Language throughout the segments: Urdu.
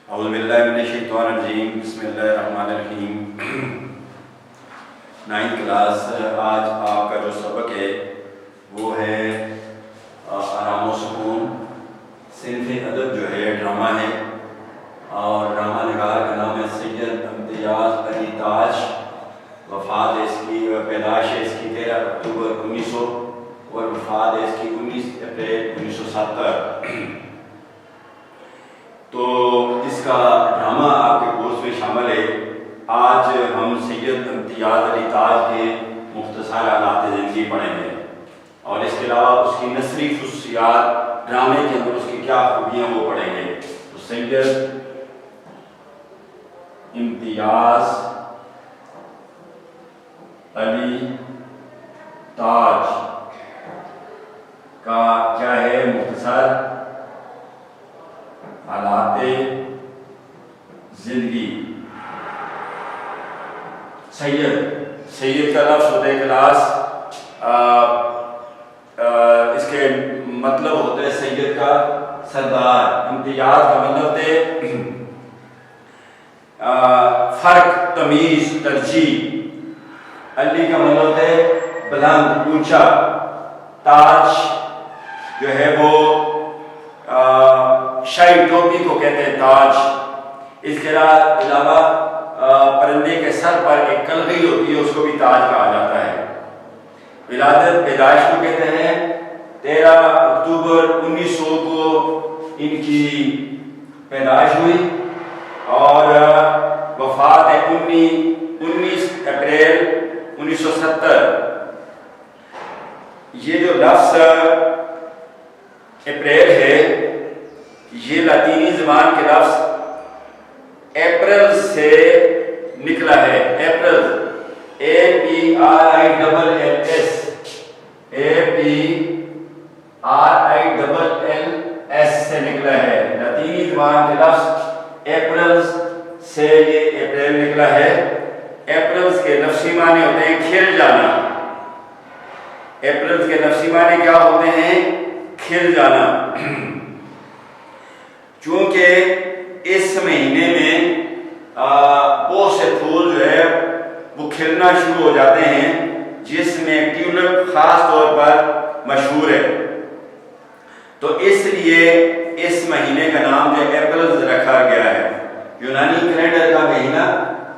اعوذ باللہ من الشیطان الرجیم، بسم اللہ الرحمن الرحیم۔ 9th کلاس، آج آپ کا جو سبق ہے وہ ہے آرام و سکون۔ صنف ادب جو ہے ڈرامہ ہے، اور ڈرامہ نگار کا نام ہے سید امتیاز علی تاج۔ وفات ہے اس کی، پیدائش ہے اس کی 13 اکتوبر 1900 اور وفات ہے اس کی 19 اپریل 1970۔ تو اس کا ڈرامہ آپ کے کورس میں شامل ہے۔ آج ہم سید امتیاز علی تاج کے مختصر حالات زندگی پڑھیں گے، اور اس کے علاوہ اس کی نثری خصوصیات، ڈرامے کے اندر اس کی کیا خوبیاں وہ پڑھیں گے۔ تو سید امتیاز علی تاج کا کیا ہے مختصر حالات زندگی۔ سید کا لفظ ہوتا ہے کلاس، اس کے مطلب ہوتا ہے سید کا سردار، امتیاز کا مطلب ہے فرق، تمیز، ترجیح، علی کا مطلب ہے بلند، اونچا، تاج جو ہے وہ شاہی ٹوپی کو کہتے ہیں تاج۔ اس کے علاوہ پرندے کے سر پر ایک کلگی ہوتی ہے، اس کو بھی تاج کہا جاتا ہے۔ ولادت، پیدائش کو کہتے ہیں 13 اکتوبر 1900 کو ان کی پیدائش ہوئی، اور وفات ہے 19 اپریل 1970۔ یہ جو لفظ اپریل ہے، یہ لاطینی زبان کے لفظ اپریل سے نکلا ہے۔ اپریل، APRILLS سے نکلا ہے۔ لاطینی زبان کے لفظ اپریل سے یہ اپریل نکلا ہے۔ اپریل کے لفظی معنی ہوتے ہیں کھل جانا۔ اپریل کے لفظی معنی کیا ہوتے ہیں؟ کھل جانا۔ چونکہ اس مہینے میں بہت سے پھول جو ہے وہ کھلنا شروع ہو جاتے ہیں، جس میں ٹیولپ خاص طور پر مشہور ہے، تو اس لیے اس مہینے کا نام جو اپریل رکھا گیا ہے۔ یونانی کیلنڈر کا مہینہ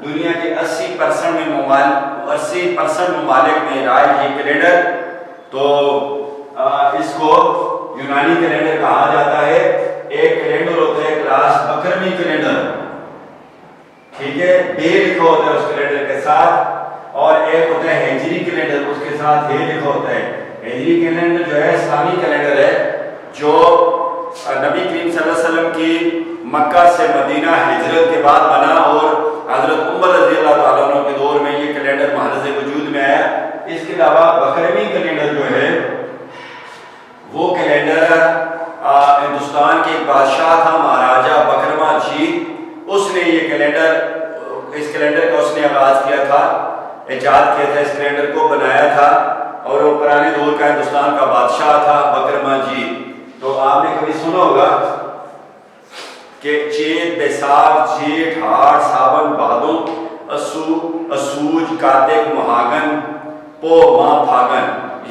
دنیا کے 80% ممالک میں رائج ہے کیلنڈر، تو اس کو یونانی کیلنڈر کہا جاتا ہے۔ ایک کیلنڈر ہوتا ہے کلاس بکرمی کیلنڈر، ٹھیک ہے، بے لکھا ہوتا ہے اس کیلنڈر کے ساتھ، اور ایک ہوتا ہے ہجری کیلنڈر، اس کے ساتھ ہے لکھا ہوتا ہے۔ ہجری کیلنڈر جو ہے اسلامی کیلنڈر ہے، جو نبی کریم صلی اللہ علیہ وسلم کی مکہ سے مدینہ ہجرت کے بعد بنا، اور حضرت عمر رضی اللہ تعالیٰ عنہ کے دور میں یہ کیلنڈر محض وجود میں آیا۔ اس کے علاوہ بکرمی کیلنڈر جو ہے وہ کیلنڈر ہندوستان کے ایک بادشاہ تھا، مہاراجہ بکرما جیت، اس نے یہ کیلنڈر، اس کیلنڈر کا اس نے آغاز کیا تھا، ایجاد کیا تھا، اس کیلنڈر کو بنایا تھا، اور وہ پرانے دور کا ہندوستان کا بادشاہ تھا بکرما جیت۔ تو آپ نے کبھی سنا ہوگا کہ چیت، بیساکھ، جیٹھ، ہاڑ، ساون، بھادوں، اسوج، کارتک، مہاگن، پو، ماہ، پھاگن،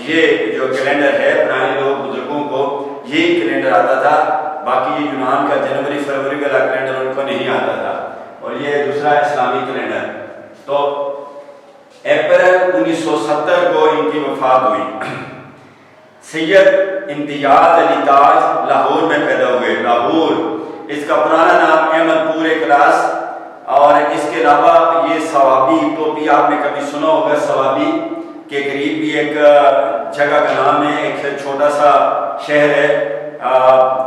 یہ جو کیلنڈر ہے پرانے لوگ بزرگوں کو یہی کیلنڈر آتا تھا۔ باقی یونان کا جنوری فروری والا کیلنڈر ان کو نہیں آتا تھا، اور یہ دوسرا اسلامی کیلنڈر۔ تو اپریل 1970 کو ان کی وفات ہوئی۔ سید امتیاز علی تاج لاہور میں پیدا ہوئے۔ لاہور، اس کا پرانا نام احمد پور کلاس، اور اس کے علاوہ یہ ثوابی ٹوپی آپ نے کبھی سنا ہوگا، ثوابی کے قریب بھی ایک جگہ کا نام ہے، ایک چھوٹا سا شہر ہے،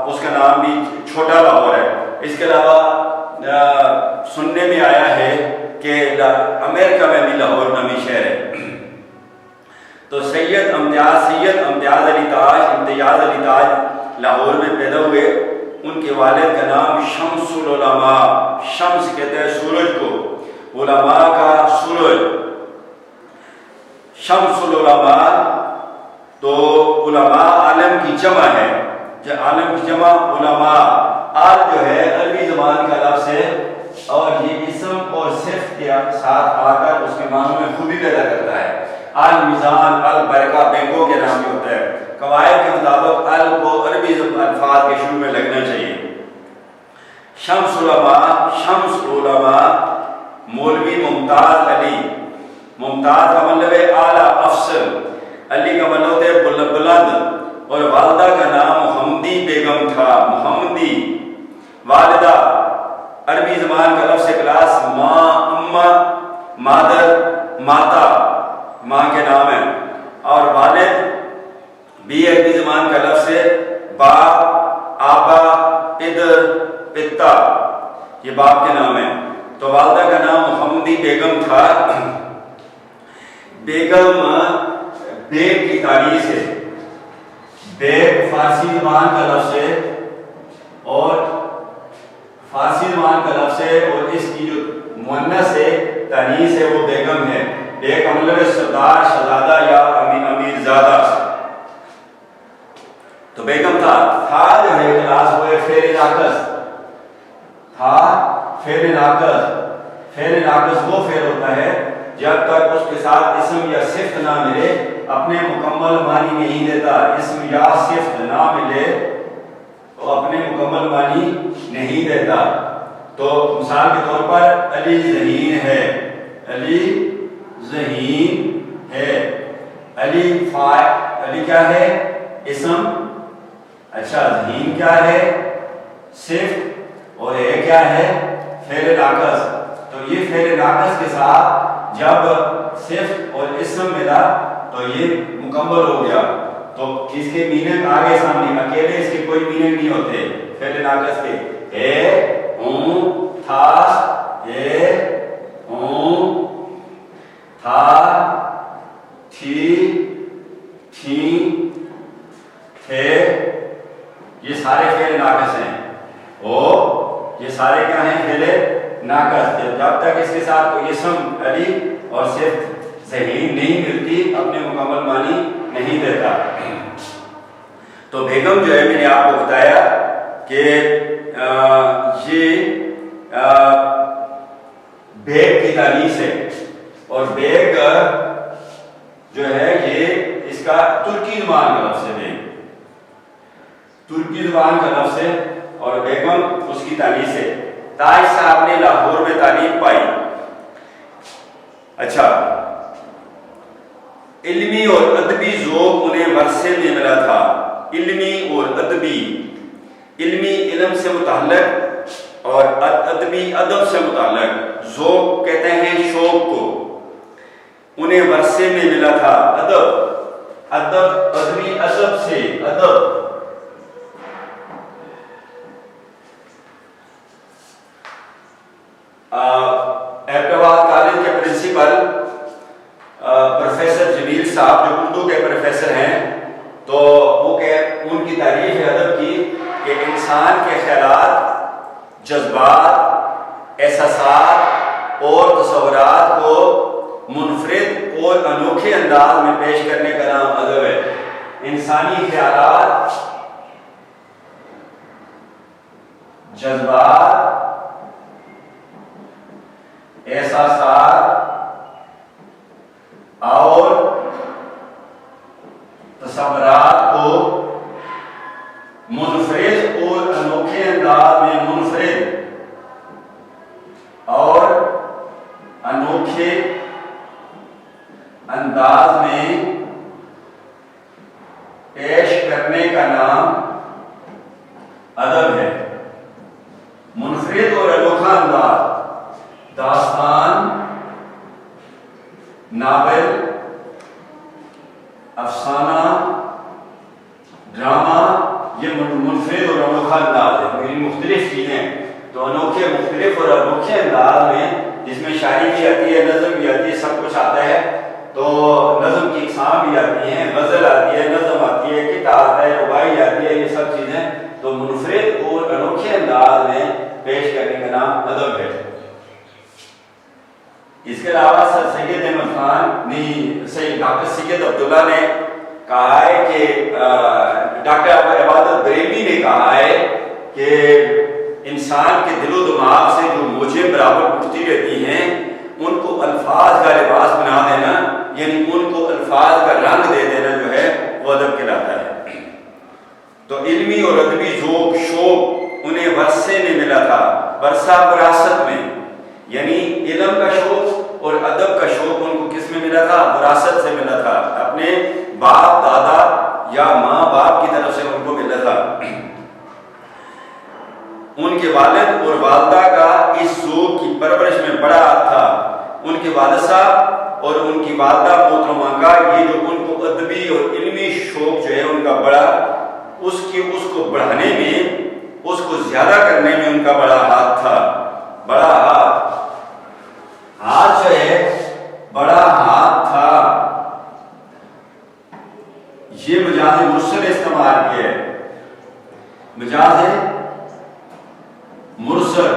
اس کا نام بھی چھوٹا لاہور ہے۔ اس کے علاوہ سننے میں آیا ہے کہ امریکہ میں بھی لاہور نامی شہر ہے۔ تو سید امتیاز علی تاج لاہور میں پیدا ہوئے۔ ان کے والد کا نام شمس العلماء، شمس کہتے ہیں سورج کو، علماء کا سورج، شمس العلماء۔ تو علماء عالم کی جمع ہے، عالم کی جمع علماء، آل جو ہے عربی زبان کا لفظ ہے اور یہ اسم اور صفت کے ساتھ آ کر اس کے معنوں میں خوبی پیدا کرتا ہے. المیزان، البرکہ بینکوں کے نام بھی ہوتا ہے. قواعد کے مطابق ال کو عربی الفاظ کے شروع میں لگنا چاہیے. شمس علماء مولوی ممتاز علی. ممتاز کا مطلب ہے اعلیٰ افسر، علی کا مطلب ہے بلند، اور والدہ کا نام محمدی بیگم تھا. محمدی والدہ عربی زبان کا لفظ کلاس ماں، اماں، مادر، ماتا ماں کے نام ہے. اور والد بھی عربی زبان کا لفظ ہے باپ، آبا، پدر، پتا، یہ باپ کے نام ہے. تو والدہ کا نام محمدی بیگم تھا. بیگم بیگ کی تانیث ہے. بیگ فارسی زبان کا لفظ ہے اور اس کی جو مؤنث ہے تانیث ہے وہ بیگم ہے. بیگ کا مطلب ہے سردار، شہزادہ یا امیر زادہ. تو بیگم تھا جو ہے کلاس ہوئے فعل ناقص. تھا فعل ناقص وہ فعل ہوتا ہے جب تک اس کے ساتھ اسم یا صفت نہ ملے اپنے مکمل معنی نہیں دیتا. اسم یا صفت نہ ملے تو اپنے مکمل معنی نہیں دیتا. تو مثال کے طور پر علی ذہین ہے. علی کیا ہے؟ اسم. اچھا ذہین کیا ہے؟ صفت. اور یہ کیا ہے؟ فعل ناقص. تو یہ فعل ناقص کے ساتھ جب صفت اور اسم ملا تو یہ مکمل ہو گیا. تو اس کے میننگ آگے سامنے، اکیلے اس کے کوئی میننگ نہیں ہوتے فعل ناقص کے. تھا، تھی، تھے، یہ سارے فعل ناقص ہیں. یہ سارے کیا ہیں؟ فعل ناقص. جب تک اس کے ساتھ کوئی اسم علی اور صفت ذہین نہیں ملتی اپنے مکمل معنی نہیں دیتا. تو بیگم جو ہے میں نے آپ کو بتایا کہ یہ بیگ کی تانیث ہے. اور بیگ جو ہے یہ اس کا ترکی زبان کا لفظ ہے. ترکی زبان کا لفظ ہے اور بیگم اس کی تانیث ہے. تاج صاحب نے لاہور میں تعلیم پائی. اچھا، علمی اور ادبی ذوق انہیں ورثے میں ملا تھا. علمی اور ادبی، علمی علم سے متعلق اور ادبی ادب سے متعلق. ذوق کہتے ہیں شوق کو. انہیں ورثے میں ملا تھا. ادبی ادب سے ادب. ایبٹاباد کالج کے پرنسپل پروفیسر جمیل صاحب جو اردو کے پروفیسر ہیں، تو وہ ان کی تعریف ہے ادب کی کہ انسان کے خیالات، جذبات، احساسات اور تصورات کو منفرد اور انوکھے انداز میں پیش کرنے کا نام ادب ہے. انسانی خیالات، جذبات، احساسات اور تصورات کو منفرد اور انوکھے انداز میں پیش کرنے کا نام ادب ہے. منفرد اور انوکھا انداز. داستان، ناول، افسانہ، ڈرامہ، یہ منفرد اور انوکھا انداز ہے. یہ مختلف چیزیں. تو مختلف اور انوکھے انداز میں جس میں شاعری بھی آتی ہے، نظم بھی آتی ہے، سب کچھ آتا ہے. تو نظم کی اقسام بھی آتی ہیں، غزل آتی ہے، نظم آتی ہے، کتاب آتا ہے، رباعی آتی ہے، یہ سب چیزیں. تو منفرد اور انوکھے انداز میں پیش کرنے کا نام ادب ہے. اس کے علاوہ سر سید احمد خان ڈاکٹر سید عبداللہ نے کہا ہے کہ ڈاکٹر عبادت بریلوی نے کہا ہے کہ انسان کے دل و دماغ سے جو موجیں برابر اٹھتی رہتی ہیں ان کو الفاظ کا لباس بنا دینا، یعنی ان کو الفاظ کا رنگ دے دینا جو ہے وہ ادب کہلاتا ہے۔ تو علمی اور ادبی ذوق شوق انہیں ورثے میں ملا تھا، ورثہ وراثت میں، یعنی علم کا شوق اور ادب کا شوق ان کو کس میں ملا تھا؟ وراثت سے ملا تھا، اپنے باپ دادا یا ماں باپ کی طرف سے ان کو ملا تھا۔ ان کے والد اور والدہ کا اس ذوق کی پرورش میں بڑا ہاتھ تھا۔ ان کے والد صاحب اور ان کی والدہ محترمہ کا یہ جو ان کو ادبی اور علمی شوق جو ہے ان کا بڑا، اس کو بڑھانے میں، اس کو زیادہ کرنے میں ان کا بڑا ہاتھ تھا۔ بڑا ہاتھ جو ہے بڑا ہاتھ تھا۔ یہ مجاز مرسل استعمال کیا ہے، مجاز مرسل،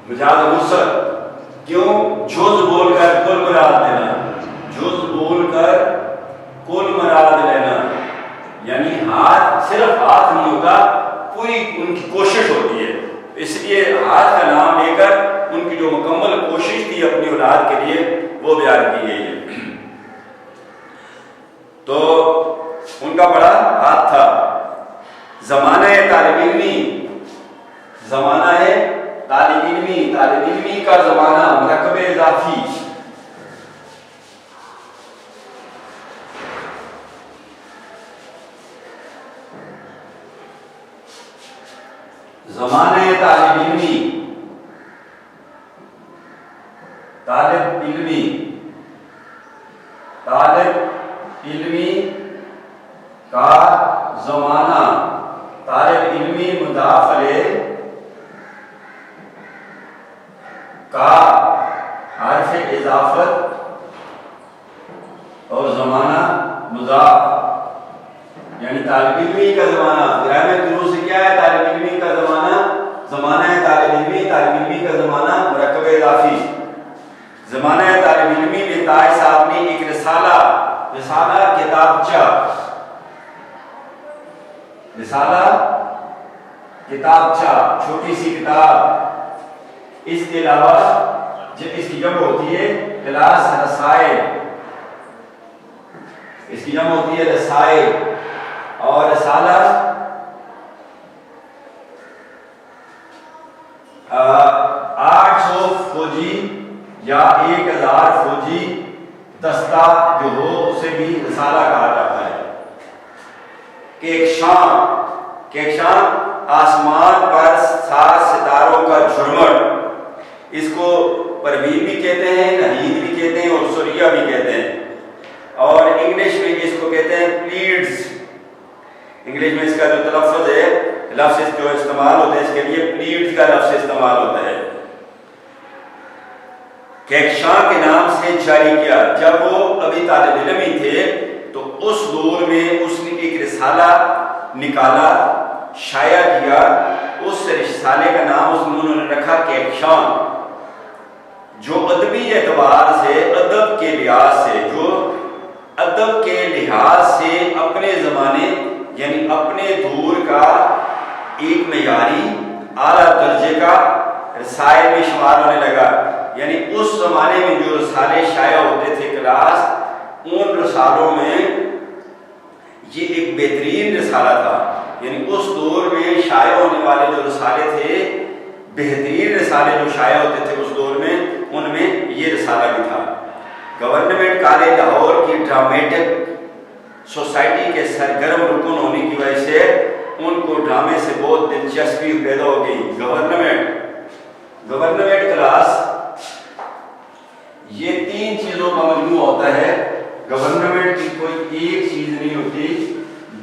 مجاز مرسل کیوں؟ جز بول کر کل مراد لینا، جز بول کر کل مراد لینا، یعنی ہاتھ صرف ہاتھ نہیں ہوتا، پوری ان کی کوشش ہوتی ہے، اس لیے ہاتھ کا نام لے کر ان کی جو مکمل کوشش تھی اپنی اولاد کے لیے وہ بیان کی گئی ہے۔ تو ان کا بڑا ہاتھ تھا۔ زمانہ طالب علمی، زمانہ ہے طالب علمی، طالب علمی کا زمانہ مرکب اضافی، زمانہ طالب علمی، طالب علمی، طالب علمی کا زمانہ، طالب علمی مضاف علیہ کا حرف اضافت اور زمانہ مضاف، یعنی طالب علمی کا زمانہ، گرامر کی روح سے کیا ہے؟ طالب علمی کا زمانہ، زمانہ ہے طالب علمی، طالب علمی کا زمانہ مرکب اضافی۔ زمانہ طالب علمی میں طاہر صاحب نے ایک رسالہ کتابچہ، رسالہ کتابچہ، چھوٹی سی کتاب، اس کے علاوہ جب اس کی جمع ہوتی ہے کلاس رسائل، اس کی جمع ہوتی ہے رسائل، اور رسالہ 800 فوجی یا 1000 فوجی دستہ جو ہو اسے بھی رسالہ کہا جاتا ہے۔ کہکشاں آسمان پر 7 ستاروں کا جھرمٹ، اس کو پروین بھی کہتے ہیں، نہید بھی کہتے ہیں اور سوریہ بھی کہتے ہیں، اور انگلش میں اس کو کہتے ہیں پلیڈز۔ انگلش میں اس کا جو تلفظ ہے، لفظ جو استعمال ہوتا ہے اس کے لیے پلیڈز کا لفظ استعمال ہوتا ہے۔ کہکشاں کے نام سے جاری کیا، جب وہ ابھی طالب علم ہی تھے تو اس دور میں اس نے ایک رسالہ نکالا، شائع کیا، اس رسالے کا نام انہوں نے رکھا کہکشاں، جو ادبی اعتبار سے، ادب کے لحاظ سے، جو ادب کے لحاظ سے اپنے زمانے یعنی اپنے دور کا ایک معیاری اعلیٰ درجے کا رسائل میں شمار ہونے لگا۔ یعنی اس زمانے میں جو رسالے شائع ہوتے تھے کلاس، ان رسالوں میں یہ ایک بہترین رسالہ تھا، یعنی اس دور میں شائع ہونے والے جو رسالے تھے، بہترین رسالے جو شائع ہوتے تھے اس دور میں، ان میں یہ رسالہ بھی تھا۔ گورنمنٹ کالج لاہور کی ڈرامیٹک سوسائٹی کے سرگرم رکن ہونے کی وجہ سے ان کو ڈرامے سے بہت دلچسپی پیدا ہو گئی۔ گورنمنٹ کلاس یہ 3 چیزوں کا مجموعہ ہوتا ہے۔ گورنمنٹ کی کوئی ایک چیز نہیں ہوتی،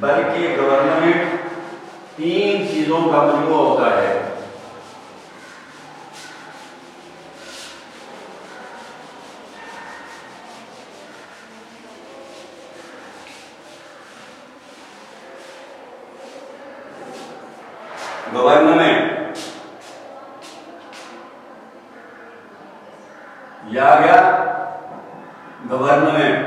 بلکہ گورنمنٹ 3 چیزوں کا مجموعہ ہوتا ہے۔ گورنمنٹ یا گیا گورنمنٹ،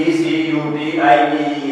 EXECUTIVE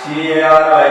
CARI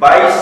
22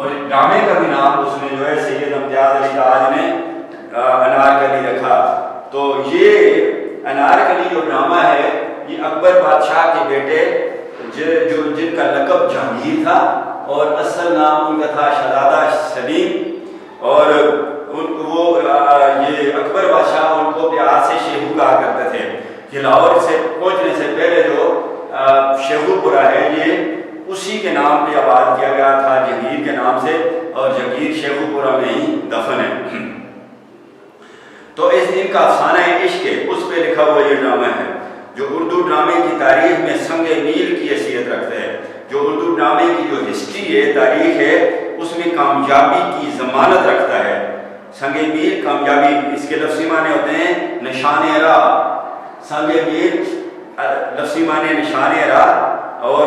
اور ڈرامے کا بھی نام اس نے جو ہے سید امتیاز علی تاج نے انارکلی رکھا. تو یہ انارکلی جو ڈرامہ ہے یہ اکبر بادشاہ کے بیٹے جن کا لقب جہانگیر تھا اور اصل نام ان کا تھا شہزادہ سلیم، اور وہ یہ اکبر بادشاہ ان کو پیار سے شیخو کہا کرتے تھے. یہ لاہور سے پہنچنے سے پہلے جو شیخو پورہ ہے یہ اسی کے نام پہ آباد کیا گیا تھا، جہانگیر کے نام سے، اور جہانگیر شیخو پورہ میں ہی دفن ہے. تو اس دن کا افسانہ عشق ہے اس پہ لکھا ہوا یہ ڈرامہ ہے جو اردو ڈرامے کی تاریخ میں سنگ میل کی حیثیت رکھتا ہے. جو اردو ڈرامے کی جو ہسٹری ہے، تاریخ ہے، اس میں کامیابی کی ضمانت رکھتا ہے. سنگ میل کامیابی، اس کے لفظی معنی ہوتے ہیں نشان راہ. سنگ میل لفظی معنی نشان راہ، اور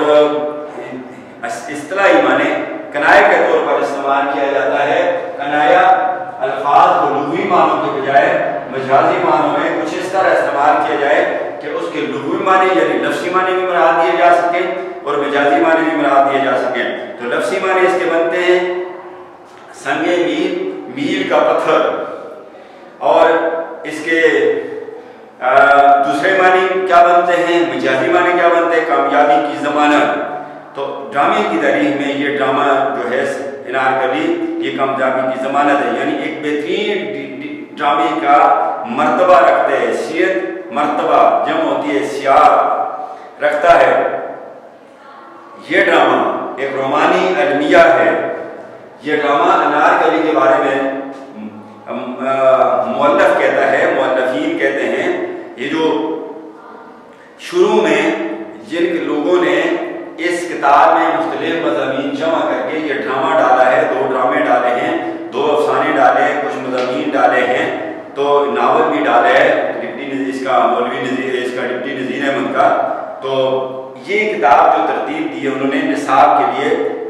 اصطلاحی معنی کنائے کے طور پر استعمال کیا جاتا ہے. کنایا الفاظ کو لغوی معنوں کے بجائے مجازی معنوں میں کچھ اس طرح استعمال کیا جائے کہ اس کے لغوی معنی یعنی لفظی معنی بھی مراد دیے جا سکیں اور مجازی معنی بھی مراد دیے جا سکیں. تو لفظی معنی اس کے بنتے ہیں سنگ میل، میل کا پتھر، اور اس کے دوسرے معنی کیا بنتے ہیں، مجازی معنی کیا بنتے ہیں، کامیابی کی ضمانت. تو ڈرامے کی تاریخ میں یہ ڈرامہ جو ہے انارکلی یہ کامیابی کی ضمانت ہے، یعنی ایک بہترین ڈرامے کا مرتبہ رکھتے ہیں. حیثیت مرتبہ جمع ہوتی ہے سیاق رکھتا ہے. یہ ڈرامہ ایک رومانی المیہ ہے. یہ ڈرامہ انارکلی کے بارے میں مؤلف کہتا ہے، مؤلفین کہتے ہیں یہ جو شروع میں جن لوگوں نے اس کتاب میں مختلف مضامین جمع کر کے یہ ڈرامہ ڈالا ہے، 2 ڈرامے ڈالے ہیں، 2 افسانے ڈالے ہیں، کچھ مضامین ڈالے ہیں، تو ناول بھی ڈالے ہے ڈپٹی نذیر، اس کا مولوی نذیر، اس کا ڈپٹی نذیر احمد کا. تو یہ کتاب جو ترتیب دی ہے انہوں نے نصاب کے لیے،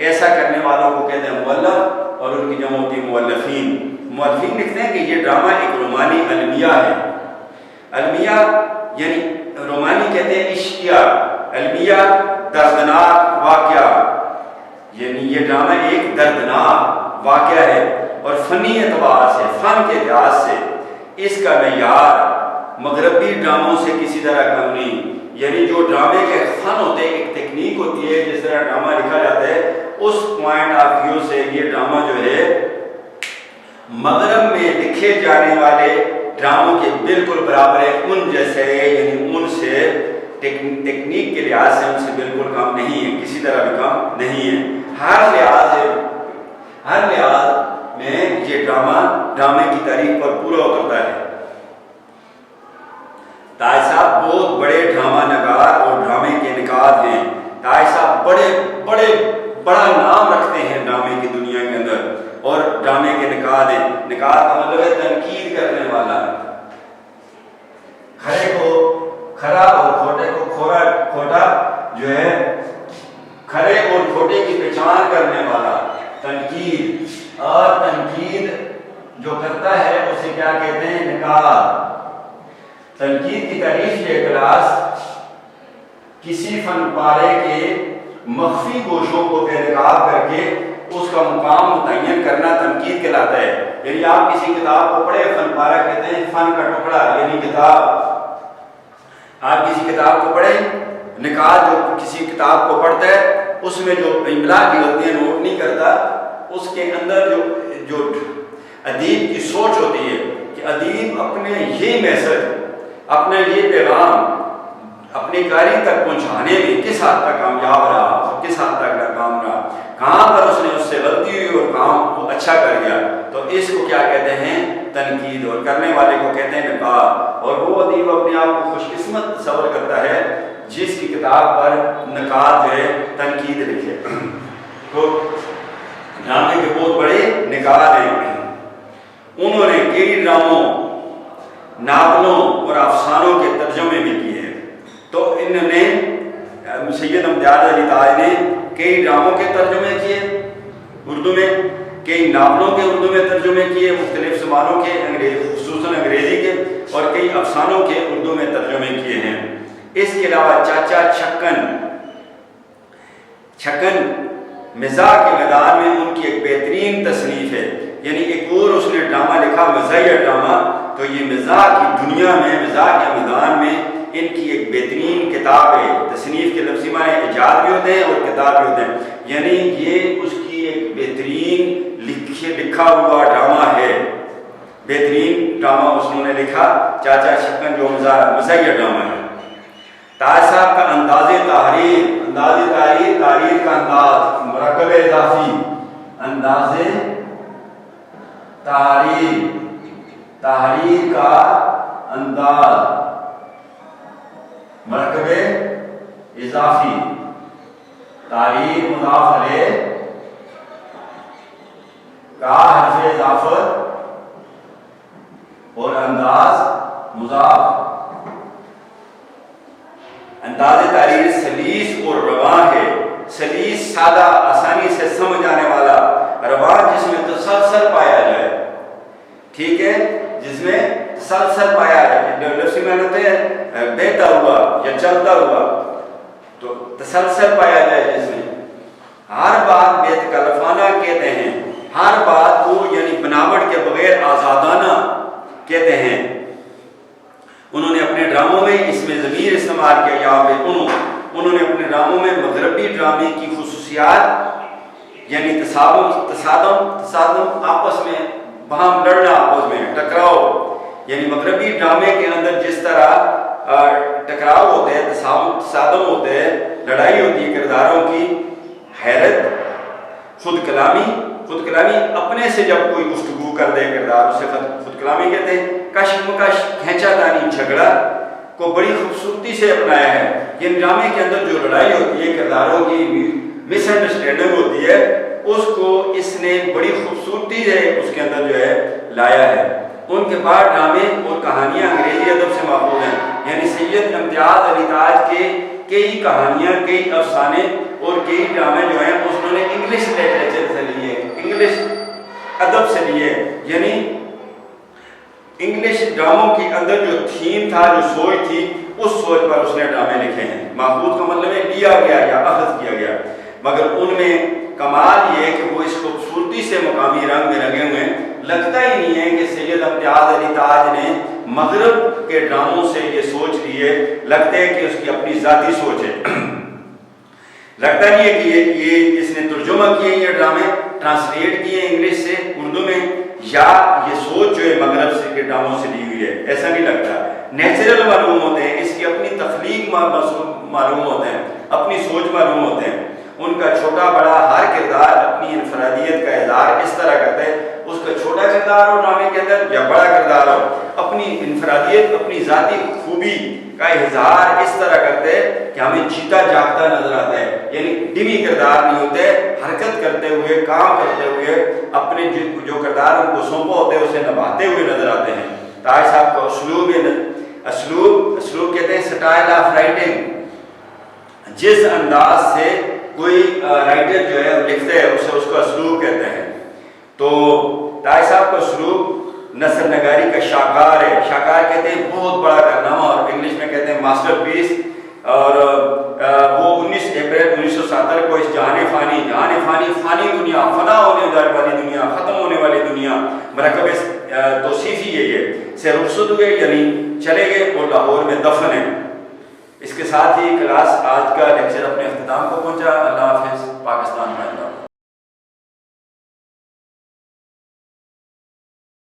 ایسا کرنے والوں کو کہتے ہیں مؤلف، اور ان کی جمع ہوتی ہے مؤلفین. مؤلفین لکھتے ہیں کہ یہ ڈرامہ ایک رومانی المیہ ہے. المیہ یعنی رومانی کہتے ہیں اشکیا، المیہ دردناک واقعہ، یعنی یہ ڈرامہ ایک دردناک واقعہ ہے. اور فنی اعتبار سے، فن کے لحاظ سے اس کا معیار مغربی ڈراموں سے کسی طرح کم نہیں. یعنی جو ڈرامے کے فن ہوتے ہیں، ایک تکنیک ہوتی ہے جس طرح ڈرامہ لکھا جاتا ہے، اس پوائنٹ آف ویو سے یہ ڈرامہ جو ہے مغرب میں لکھے جانے والے ڈراموں کے بالکل برابر ہے. ان جیسے یعنی ان سے ٹیکنیک کے لحاظ سے ان سے بالکل کم نہیں ہے، کسی طرح بھی کم نہیں ہے. ہر لحاظ میں یہ ڈرامے کی تاریخ پر پورا اترتا ہے. تاج صاحب بہت بڑے ڈرامہ نگار اور ڈرامے کے نقاد ہیں. تاج صاحب بڑا نام رکھتے ہیں ڈرامے کی دنیا کے اندر، اور ڈرامے کے نقاد ہیں. نقاد کا مطلب ہے تنقید کرنے والا، کھڑے کو کھڑا اور کھوٹے کو کھوٹا جو ہے، کھڑے اور کھوٹے کی پہچان کرنے والا. تنقید، اور تنقید جو کرتا ہے اسے کیا کہتے ہیں، نقاد. تنقید کی تعریف یہ کلاس کسی فن پارے کے مخفی گوشوں کو بے نقاب کر کے اس کا مقام متعین کرنا تنقید کہلاتا ہے. یعنی آپ کسی کتاب کو پڑھے، فن پارا کہتے ہیں فن کا ٹکڑا یعنی کتاب. آپ کسی کتاب کو پڑھیں، نقاد جو کسی کتاب کو پڑھتا ہے اس میں جو املا کی غلطیاں نوٹ نہیں کرتا، اس کے اندر جو ادیب کی سوچ ہوتی ہے کہ ادیب اپنے یہ میسج، اپنے یہ پیغام اپنی کاری تک پہنچانے میں کس حد تک کامیاب رہا اور کس حد تک ناکام رہا، کہاں پر اس نے اس سے غلطی ہوئی اور کہاں وہ اچھا کر گیا. تو اس کو کیا کہتے ہیں، تنقید، اور کرنے والے کو کہتے ہیں نقاد. اور وہ ادیب اپنے آپ کو خوش قسمت تصور کرتا ہے جس کی کتاب پر نقاد جو ہے تنقید لکھے. تو ڈرامے کے بہت بڑے نقاد ہیں. انہوں نے کئی ڈراموں، ناولوں اور افسانوں کے ترجمے بھی کیے ہیں. تو انہوں نے سید امتیاز علی تاج نے کئی ڈراموں کے ترجمے کیے اردو میں، کئی ناولوں کے اردو میں ترجمے کیے مختلف زبانوں کے، خصوصاً انگریزی کے، اور کئی افسانوں کے اردو میں ترجمے کیے ہیں. اس کے علاوہ چاچا چھکن مزاح کے میدان میں ان کی ایک بہترین تصنیف ہے. یعنی ایک اور اس نے ڈرامہ لکھا مزاحیہ ڈرامہ. تو یہ مزاح کی دنیا میں، مزاح کے میدان میں ان کی ایک بہترین کتاب ہے. تصنیف کے لفظی معنی ایجاد بھی ہوتے ہیں اور کتاب بھی ہوتے ہیں. یعنی یہ اس کی ایک بہترین لکھا ہوا ڈرامہ ہے. بہترین ڈرامہ اس نے لکھا چاچا شکن جو مزاحیہ ڈرامہ ہے. تاج صاحب کا انداز تحریر، تحریر کا انداز، مرکب اضافی، انداز تحریر کا انداز، مرکب اضافی، تحریر مضاف علیہ کا حرف اضافت اور انداز مضاف. انداز تحریر سلیس اور رواں ہے. سلیس سادہ، آسانی سے سمجھ آنے والا، رواں جس میں تسلسل پایا جائے. ٹھیک ہے، جس میں تسلسل پایا جائے. لفظی معنی ہوتے ہیں بہتا ہوا یا چلتا ہوا، تو تسلسل پایا جائے جس میں. ہر بات بے تکلفانہ کہتے ہیں. ہر بات کو یعنی بناوٹ کے بغیر آزادانہ کہتے ہیں. انہوں نے اپنے ڈراموں میں اس میں ضمیر استعمال کیا. یہاں پہ انہوں نے اپنے ڈراموں میں مغربی ڈرامے کی خصوصیات یعنی تصادم، آپس میں باہم لڑنا، آپس میں ٹکراؤ، یعنی مغربی ڈرامے کے اندر جس طرح ٹکراؤ ہوتے ہیں، تصادم ہوتے ہیں، لڑائی ہوتی ہے کرداروں کی، حیرت، خود کلامی اپنے سے جب کوئی گفتگو کر دے کردار، اسے خود کلامی کہتے ہیں. کشمکش، کھینچا تانی، جھگڑا کو بڑی خوبصورتی سے اپنایا ہے. یہ ڈرامے کے اندر جو لڑائی ہوتی ہے، کرداروں کی مس انڈرسٹینڈنگ ہوتی ہے، اس کو اس نے بڑی خوبصورتی سے اس کے اندر جو ہے لایا ہے. ان کے بعد ڈرامے اور کہانیاں انگریزی ادب سے ماخوذ ہیں. یعنی سید امتیاز علی تاج کے کئی کہانیاں، کئی افسانے اور کئی ڈرامے جو ہیں انہوں نے انگلش لٹریچر سے لیے، انگلش ادب سے لیے. یعنی انگلش ڈراموں کے اندر جو تھیم تھا، جو سوچ تھی، اس سوچ پر اس نے ڈرامے لکھے ہیں. ماخوذ کا مطلب ہے لیا گیا یا اخذ کیا گیا. مگر ان میں کمال یہ کہ وہ اس خوبصورتی سے مقامی رنگ میں رنگے ہوئے ہیں. لگتا ہی نہیں ہے کہ سید امتیاز علی تاج نے مغرب کے ڈراموں سے یہ سوچ لی ہے. لگتا ہے کہ اس کی اپنی ذاتی سوچ ہے. لگتا نہیں ہے کہ یہ اس نے ترجمہ کیے یہ ڈرامے، ٹرانسلیٹ کیے انگلش سے اردو میں، یا یہ سوچ جو ہے مغرب سے کے ڈراموں سے لی ہوئی ہے. ایسا نہیں لگتا. نیچرل معلوم ہوتے ہیں، اس کی اپنی تخلیق معلوم ہوتے ہیں، اپنی سوچ معلوم ہوتے ہیں. ان کا چھوٹا بڑا ہر کردار اپنی انفرادیت کا اظہار اس طرح کرتے ہیں. اس کا چھوٹا کردار ہو ڈرامے کے اندر یا بڑا کردار ہو، اپنی انفرادیت، اپنی ذاتی خوبی کا اظہار اس طرح کرتے ہیں کہ ہمیں جیتا جاگتا نظر آتا ہے. یعنی ڈمی کردار نہیں ہوتے، حرکت کرتے ہوئے، کام کرتے ہوئے اپنے جو کردار ان کو سونپا ہوتے ہیں اسے نبھاتے ہوئے نظر آتے ہیں. تاج صاحب کا اسلوب کہتے ہیں سٹائل آف رائٹنگ. جس انداز سے کوئی رائٹر جو ہے لکھتے ہیں اسے اس کا اسلوب کہتے ہیں. تو تاج صاحب کا اسلوب نثر نگاری کا شاہکار ہے. شاہکار کہتے ہیں بہت بڑا کارنامہ، اور انگلش میں کہتے ہیں ماسٹر پیس. اور وہ 19 اپریل 1970 کو اس جہان فانی دنیا، فنا ہونے والی دنیا، ختم ہونے والی دنیا، مرکب توصیفی ہے یہ، سے رخصت ہوئے یعنی چلے گئے اور لاہور میں دفن ہیں. اس کے ساتھ ہی کلاس آج کا لیکچر اپنے اختتام کو پہنچا. اللہ حافظ.